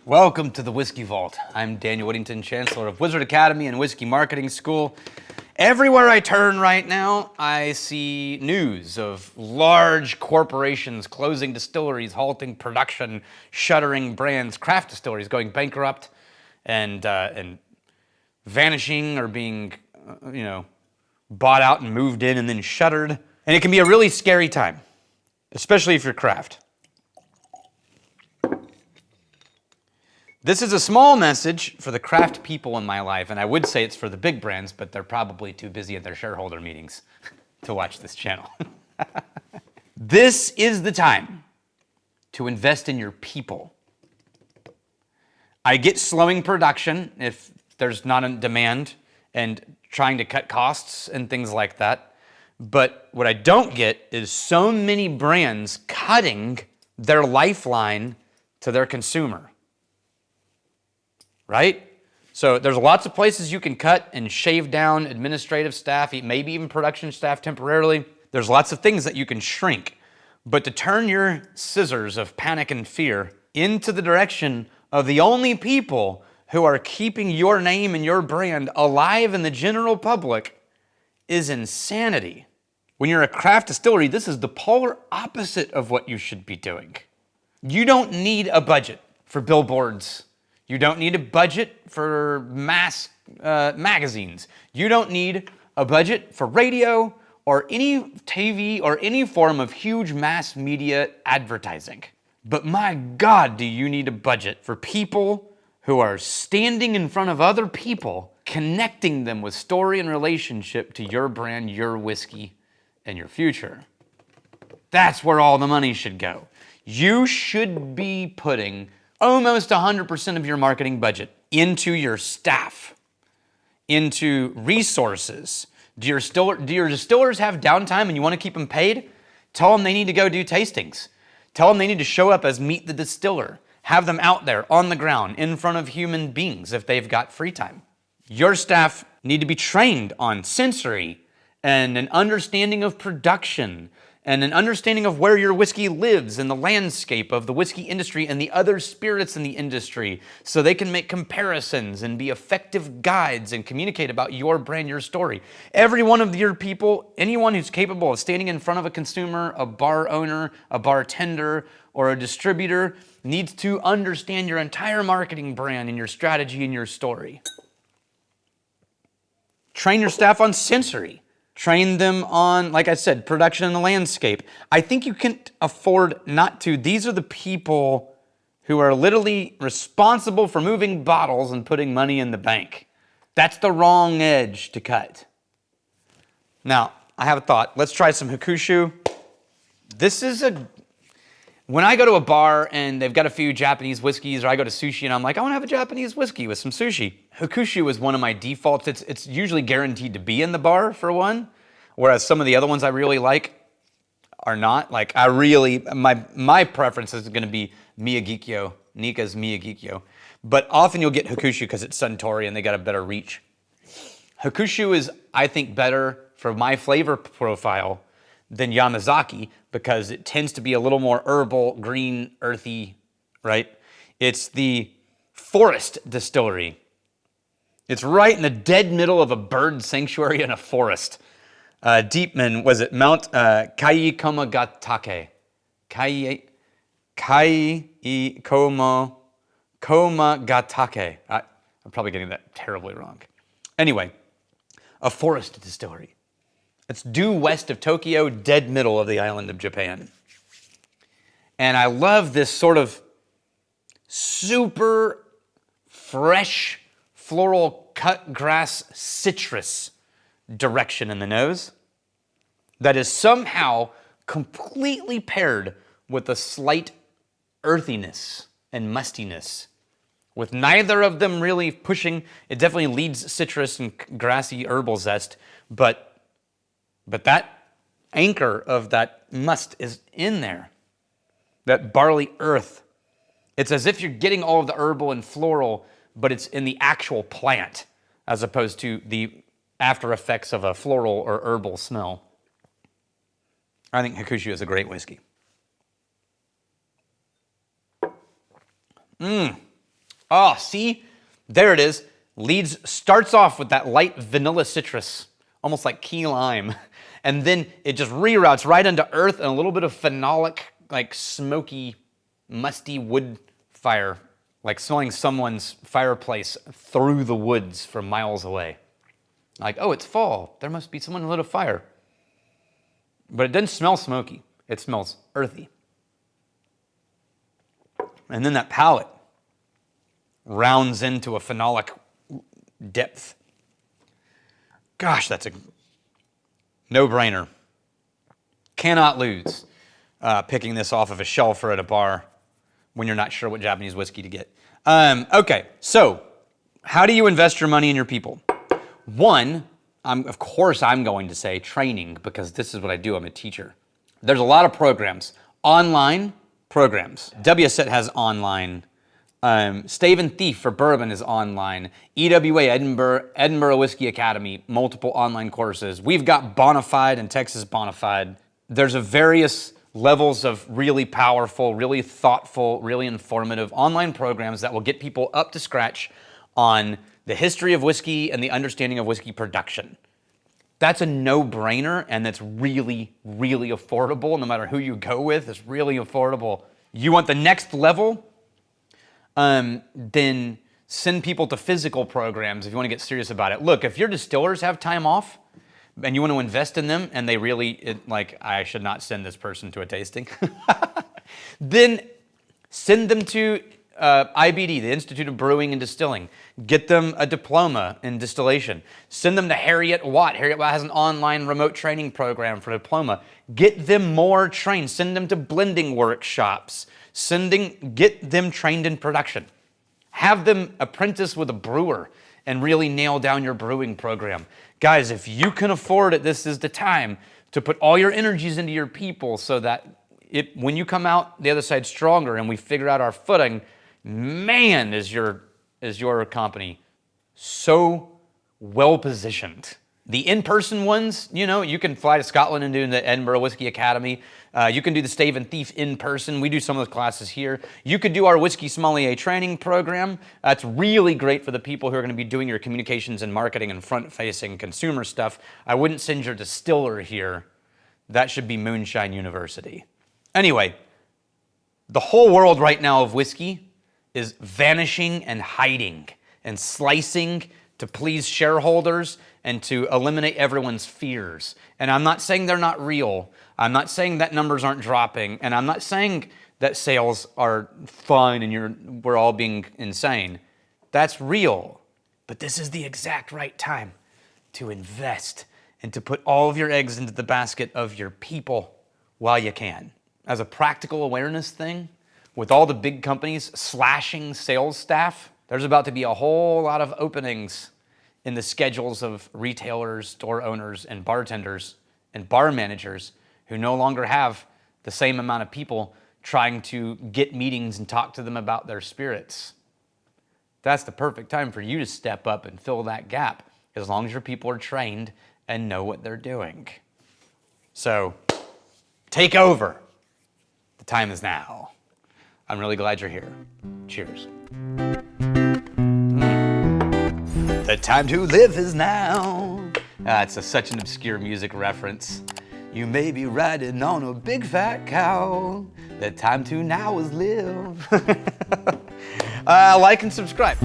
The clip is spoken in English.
Welcome to the Whiskey Vault. I'm Daniel Whittington, Chancellor of Wizard Academy and Whiskey Marketing School. Everywhere I turn right now, I see news of large corporations closing distilleries, halting production, shuttering brands, craft distilleries going bankrupt, and vanishing or being, bought out and moved in and then shuttered. And it can be a really scary time, especially if you're craft. This is a small message for the craft people in my life, and I would say it's for the big brands, but they're probably too busy at their shareholder meetings to watch this channel. This is the time to invest in your people. I get slowing production if there's not a demand and trying to cut costs and things like that. But what I don't get is so many brands cutting their lifeline to their consumer. Right? So there's lots of places you can cut and shave down administrative staff, maybe even production staff temporarily. There's lots of things that you can shrink. But to turn your scissors of panic and fear into the direction of the only people who are keeping your name and your brand alive in the general public is insanity. When you're a craft distillery, this is the polar opposite of what you should be doing. You don't need a budget for billboards. You don't need a budget for mass magazines. You don't need a budget for radio or any TV or any form of huge mass media advertising. But my God, do you need a budget for people who are standing in front of other people, connecting them with story and relationship to your brand, your whiskey, and your future. That's where all the money should go. You should be putting almost 100% of your marketing budget into your staff, into resources. Do your distillers have downtime and you want to keep them paid? Tell them they need to go do tastings. Tell them they need to show up as Meet the Distiller. Have them out there on the ground in front of human beings if they've got free time. Your staff need to be trained on sensory and an understanding of production and an understanding of where your whiskey lives in the landscape of the whiskey industry and the other spirits in the industry so they can make comparisons and be effective guides and communicate about your brand, your story. Every one of your people, anyone who's capable of standing in front of a consumer, a bar owner, a bartender, or a distributor needs to understand your entire marketing brand and your strategy and your story. Train your staff on sensory. Train them on, like I said, production in the landscape. I think you can't afford not to. These are the people who are literally responsible for moving bottles and putting money in the bank. That's the wrong edge to cut. Now, I have a thought. Let's try some Hakushu. When I go to a bar and they've got a few Japanese whiskeys, or I go to sushi and I'm like, I want to have a Japanese whiskey with some sushi. Hakushu is one of my defaults. It's usually guaranteed to be in the bar for one, whereas some of the other ones I really like are not. Like my preference is going to be Miyagikyo, Nikka's Miyagikyo. But often you'll get Hakushu because it's Suntory and they got a better reach. Hakushu is, I think, better for my flavor profile than Yamazaki because it tends to be a little more herbal, green, earthy, right? It's the forest distillery. It's right in the dead middle of a bird sanctuary in a forest. Deepman, was it Mount Kaikomagatake? Kaikomagatake. I'm probably getting that terribly wrong. Anyway, a forest distillery. It's due west of Tokyo, dead middle of the island of Japan. And I love this sort of super fresh floral cut grass citrus direction in the nose that is somehow completely paired with a slight earthiness and mustiness. With neither of them really pushing, it definitely leads citrus and grassy herbal zest, but that anchor of that must is in there. That barley earth. It's as if you're getting all of the herbal and floral, but it's in the actual plant, as opposed to the after effects of a floral or herbal smell. I think Hakushu is a great whiskey. Oh, see? There it is. Leads starts off with that light vanilla citrus, almost like key lime. And then it just reroutes right into earth and a little bit of phenolic, like smoky, musty wood fire, like smelling someone's fireplace through the woods from miles away. Like, oh, it's fall. There must be someone who lit a fire. But it doesn't smell smoky. It smells earthy. And then that palate rounds into a phenolic depth. Gosh, that's a no-brainer. Cannot lose picking this off of a shelf or at a bar when you're not sure what Japanese whiskey to get. Okay, so how do you invest your money in your people? One, of course I'm going to say training, because this is what I do. I'm a teacher. There's a lot of programs. Online programs. WSET has online. Stave and Thief for bourbon is online. EWA, Edinburgh Whiskey Academy, multiple online courses. We've got Bonafide and Texas Bonafide. There's a various levels of really powerful, really thoughtful, really informative online programs that will get people up to scratch on the history of whiskey and the understanding of whiskey production. That's a no-brainer, and that's really, really affordable. No matter who you go with, it's really affordable. You want the next level? Then send people to physical programs if you want to get serious about it. Look, if your distillers have time off and you want to invest in them and they really, like, I should not send this person to a tasting, then send them to IBD, the Institute of Brewing and Distilling. Get them a diploma in distillation. Send them to Harriet Watt. Harriet Watt has an online remote training program for diploma. Get them more trained. Send them to blending workshops. Get them trained in production. Have them apprentice with a brewer and really nail down your brewing program. Guys, if you can afford it, this is the time to put all your energies into your people so that when you come out the other side stronger and we figure out our footing, man, is your company so well positioned. The in-person ones, you can fly to Scotland and do the Edinburgh Whiskey Academy. You can do the Stave and Thief in person. We do some of those classes here. You could do our Whiskey Sommelier training program. That's really great for the people who are going to be doing your communications and marketing and front-facing consumer stuff. I wouldn't send your distiller here. That should be Moonshine University. Anyway, the whole world right now of whiskey is vanishing and hiding and slicing to please shareholders and to eliminate everyone's fears. And I'm not saying they're not real. I'm not saying that numbers aren't dropping. And I'm not saying that sales are fine and we're all being insane. That's real. But this is the exact right time to invest and to put all of your eggs into the basket of your people while you can. As a practical awareness thing, with all the big companies slashing sales staff, there's about to be a whole lot of openings in the schedules of retailers, store owners, and bartenders and bar managers who no longer have the same amount of people trying to get meetings and talk to them about their spirits. That's the perfect time for you to step up and fill that gap, as long as your people are trained and know what they're doing. So, take over. The time is now. I'm really glad you're here. Cheers. The time to live is now. It's such an obscure music reference. You may be riding on a big fat cow. The time to now is live. Like and subscribe.